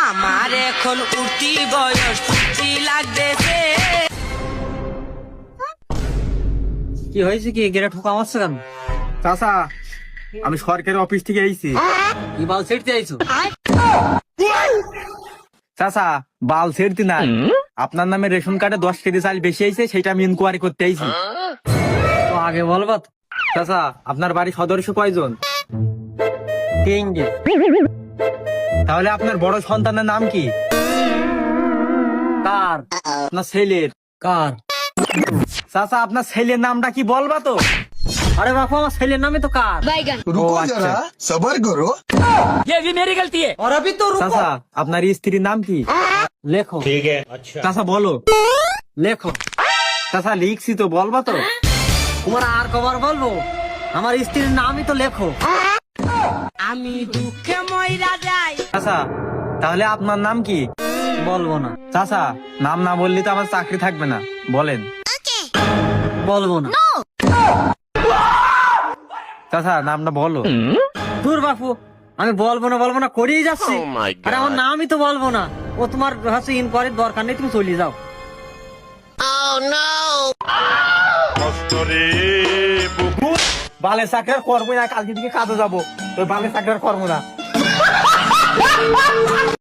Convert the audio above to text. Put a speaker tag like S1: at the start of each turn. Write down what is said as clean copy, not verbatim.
S1: আমার এখন উঠতি বয়স ফুটি লাগতেছে।
S2: কি হয়েছে? কি গেরা ঠোকা মারছে কেন?
S3: চাচা আমি সরকারি অফিস থেকে আইছি।
S2: কি বাল ছেড়তে আইছো?
S3: চাচা বাল ছেড়তি না, আপনার নামে রেশন কার্ডে 10 কেজি চাল বেশি আইছে, সেটা আমি ইনকোয়ারি করতে আইছি।
S2: তো আগে বলবা তো।
S3: চাচা আপনার বাড়ির সদস্য কয়জন?
S2: তিনটে।
S3: তাহলে আপনার বড় সন্তানের নাম কি?
S2: কার?
S3: আপনার ছেলের।
S2: কার?
S3: চাচা আপনার ছেলের নামটা কি বলবা তো?
S2: আরে বাপু, আমার ছেলের নামে তো কার।
S4: रुको
S3: अच्छा।
S4: जरा सबर करो।
S2: ये भी मेरी गलती है। और अभी तो रुको।
S3: চাচা আপনার স্ত্রীর নাম কি?
S2: লেখো।
S3: চাচা বলো।
S2: লেখো।
S3: চাচা লিখছি তো, বলবা তো?
S2: তোমার আর কবার বলবো? আমার স্ত্রীর নামই তো লেখো।
S1: আমি দুঃখে মইরা যাই।
S3: চাচা তাহলে আপনার নাম কি?
S2: বলবো না।
S3: চাচা নাম না বললে তো আমার চাকরি থাকবে না, বলেন।
S2: বলবো না।
S3: চাচা নামটা বলো।
S2: দূর বাপু, আমি বলবো না করেই যাচ্ছি। আরে আমার নামই তো বলবো না। ও তোমার হচ্ছে ইনকোয়ারির দরকার নেই, তুমি চলে যাও।
S3: বালে চাকরি আর করবো না, কালকে দিকে কাজে যাবো, তো বালে চাকরি আর করবো না।